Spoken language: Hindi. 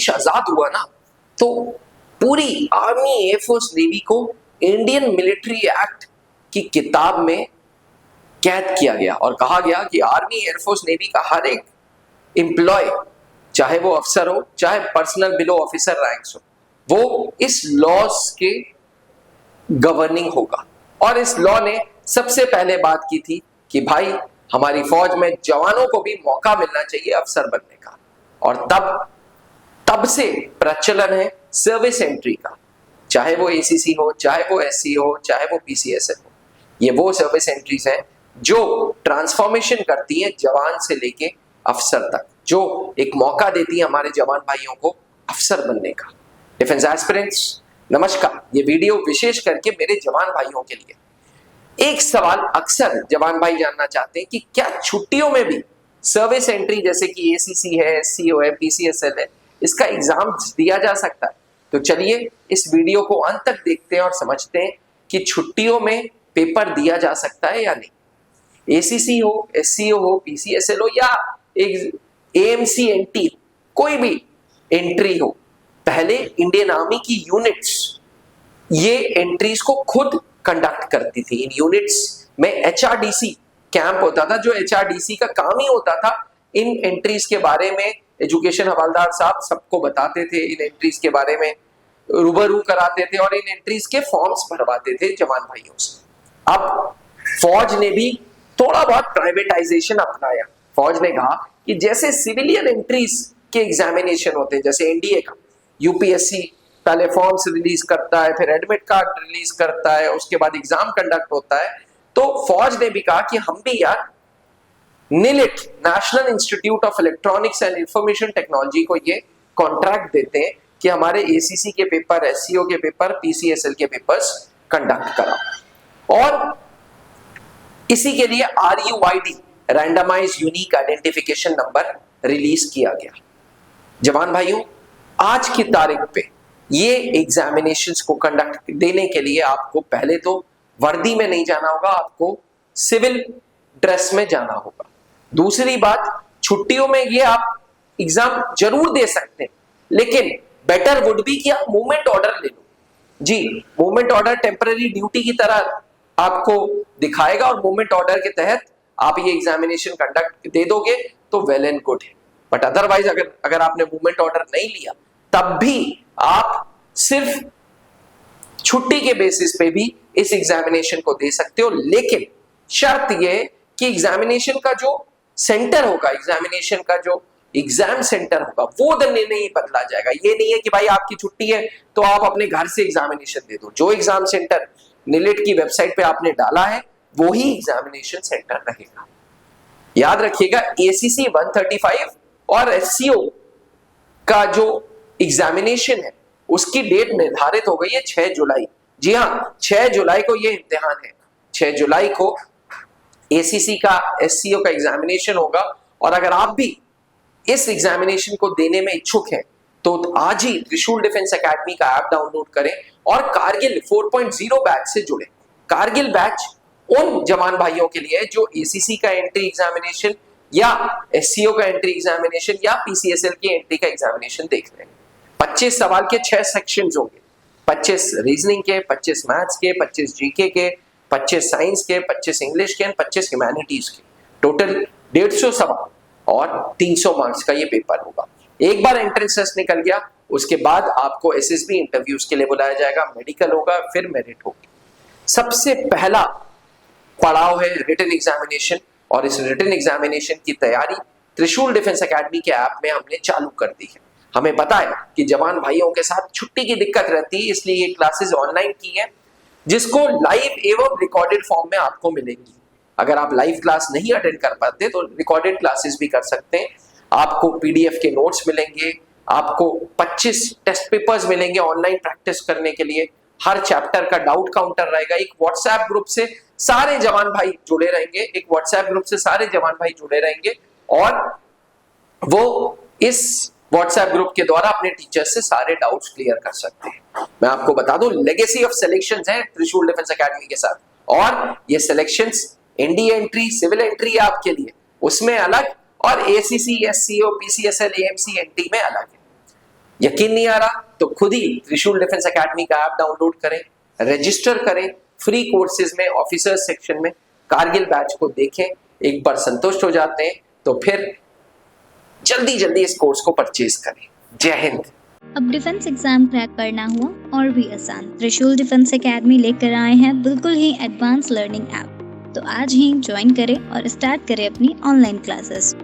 देश आजाद हुआ ना, तो पूरी आर्मी, एयरफोर्स, नेवी को इंडियन मिलिट्री एक्ट की किताब में कैद किया गया और कहा गया कि आर्मी, एयरफोर्स, नेवी का हर एक एम्प्लॉय, चाहे वो अफसर हो, चाहे पर्सनल बिलो ऑफिसर रैंक्स हो, वो इस लॉज के गवर्निंग होगा। और इस लॉ ने सबसे पहले बात की थी कि भाई हमारी फौज में जवानों को भी मौका मिलना चाहिए अफसर बनने का। और तब से प्रचलन है सर्विस एंट्री का, चाहे वो एसीसी हो, चाहे वो एससी हो, चाहे वो पीसीएसएल हो। ये वो सर्विस एंट्रीज हैं जो ट्रांसफॉर्मेशन करती है जवान से लेके अफसर तक, जो एक मौका देती है हमारे जवान भाइयों को अफसर बनने का। डिफेंस एस्पिरेंट्स, नमस्कार। ये वीडियो विशेष करके मेरे जवान भाइयों के लिए। एक सवाल अक्सर जवान भाई जानना चाहते हैं कि क्या छुट्टियों में भी सर्विस एंट्री जैसे कि एसीसी है, एससीओ है, पीसीएसएल है, इसका एग्जाम दिया जा सकता है? तो चलिए इस वीडियो को अंत तक देखते हैं और समझते हैं कि छुट्टियों में पेपर दिया जा सकता है या नहीं। एसीसी हो, एससीओ हो, पीसीएसएल हो या एएमसी एनटी, कोई भी एंट्री हो, पहले इंडियन आर्मी की यूनिट्स ये एंट्रीज को खुद कंडक्ट करती थी। इन यूनिट्स में एचआरडीसी कैंप होता था, जो एचआरडीसी का काम ही होता था इन एंट्रीज के बारे में। एजुकेशन हवालदार साहब सबको बताते थे, इन एंट्रीज के बारे में रूबरू कराते थे और इन एंट्रीज के फॉर्म्स भरवाते थे जवान भाइयों से। अब फौज ने भी थोड़ा बहुत प्राइवेटाइजेशन अपनाया। फौज ने कहा कि जैसे सिविलियन एंट्रीज के एग्जामिनेशन होते हैं, जैसे एनडीए का, यूपीएससी पहले फॉर्म्स रिलीज करता है, फिर एडमिट कार्ड रिलीज करता है, उसके बाद एग्जाम कंडक्ट होता है, तो फौज ने भी कहा कि हम भी यार NIELIT, national institute of electronics and information technology को ये कॉन्ट्रैक्ट देते हैं कि हमारे एसीसी के पेपर, एससीओ के पेपर, पीसीएसएल के पेपर्स कंडक्ट कराओ। और इसी के लिए RUID, randomize unique identification number, release किया गया। जवान भाइयों, आज की तारीख पे ये एग्जामिनेशंस को कंडक्ट देने के लिए आपको पहले तो वर्दी में नहीं जाना होगा, आपको सिविल ड्रेस में जाना होगा। दूसरी बात, छुट्टियों में ये आप एग्जाम जरूर दे सकते हैं, लेकिन बेटर वुड बी कि आप मूवमेंट ऑर्डर ले लो। जी, मूवमेंट ऑर्डर टेम्पररी ड्यूटी की तरह आपको दिखाएगा और मूवमेंट ऑर्डर के तहत आप ये एग्जामिनेशन कंडक्ट दे दोगे तो वेल एंड गुड है। बट अदरवाइज अगर आपने मूवमेंट ऑर्डर नहीं लिया, तब भी आप सिर्फ छुट्टी के बेसिस पे भी इस एग्जामिनेशन को दे सकते हो। लेकिन शर्त यह कि एग्जामिनेशन का जो सेंटर होगा, एग्जामिनेशन का जो एग्जाम सेंटर होगा, वो नहीं बदला जाएगा। ये नहीं है कि भाई आपकी छुट्टी है तो आप अपने घर से एग्जामिनेशन दे दो। जो एग्जाम सेंटर निलिट की वेबसाइट पे आपने डाला है वो ही एग्जामिनेशन सेंटर रहेगा। याद रखिएगा, एसीसी 135 और एससीओ का जो एग्जामिनेशन है उसकी डेट निर्धारित हो गई है 6 जुलाई। जी हाँ, 6 जुलाई को ये इम्तिहान है। 6 जुलाई को एसीसी का, एससीओ का एग्जामिनेशन होगा। और अगर आप भी इस एग्जामिनेशन को देने में इच्छुक हैं तो आज ही त्रिशूल डिफेंस एकेडमी का ऐप डाउनलोड करें और कारगिल 4.0 बैच से जुड़े। कारगिल बैच उन जवान भाइयों के लिए जो एसीसी का एंट्री एग्जामिनेशन या एससीओ का एंट्री एग्जामिनेशन या पीसीएसएल की एंट्री का एग्जामिनेशन देख रहे हैं। 25 सवाल के 6 सेक्शंस होंगे, 25 रीजनिंग के, 25 मैथ्स के, 25 जीके के, 25 साइंस के, 25 इंग्लिश के, 25 ह्यूमैनिटीज के। टोटल 150 सवाल और 300 मार्क्स का ये पेपर होगा। एक बार एंट्रेंस टेस्ट निकल गया, उसके बाद आपको एसएसबी इंटरव्यूज के लिए बुलाया जाएगा, मेडिकल होगा, फिर मेरिट होगी। सबसे पहला पड़ाव है रिटन एग्जामिनेशन, और इस रिटन एग्जामिनेशन की तैयारी त्रिशूल डिफेंस एकेडमी के ऐप में हमने चालू कर दी है। हमें पता है कि जवान भाइयों के साथ छुट्टी की दिक्कत रहती है, इसलिए ये क्लासेस ऑनलाइन की है, जिसको लाइव एवं रिकॉर्डेड फॉर्म में आपको मिलेंगी। अगर आप लाइव क्लास नहीं अटेंड कर पाते तो रिकॉर्डेड क्लासेस भी कर सकते हैं। आपको पीडीएफ के नोट्स मिलेंगे, आपको 25 टेस्ट पेपर्स मिलेंगे ऑनलाइन प्रैक्टिस करने के लिए। हर चैप्टर का डाउट काउंटर रहेगा। एक व्हाट्सएप ग्रुप से सारे जवान भाई जुड़े रहेंगे, एक व्हाट्सएप ग्रुप से सारे जवान भाई जुड़े रहेंगे और वो इस व्हाट्सएप ग्रुप के द्वारा अपने टीचर से सारे डाउट्स क्लियर कर सकते हैं। मैं आपको बता दूं, लेगेसी ऑफ सिलेक्शंस है त्रिशूल डिफेंस एकेडमी के साथ, और ये selections NDA entry, civil entry है आपके लिए, उसमें अलग, और ACC, SCO, PCSL, AMC entry में अलग है। यकीन नहीं आ रहा तो खुद ही त्रिशूल डिफेंस एकेडमी का ऐप डाउनलोड करें, रजिस्टर करें, फ्री कोर्सेज में ऑफिसर्स सेक्शन में कारगिल बैच को देखें। एक बार संतुष्ट हो जाते हैं तो फिर जल्दी जल्दी इस कोर्स को परचेज करें। जय हिंद। अब डिफेंस एग्जाम क्रैक करना हुआ और भी आसान, त्रिशूल डिफेंस एकेडमी लेकर आए हैं बिल्कुल ही एडवांस लर्निंग ऐप। तो आज ही ज्वाइन करें और स्टार्ट करें अपनी ऑनलाइन क्लासेस।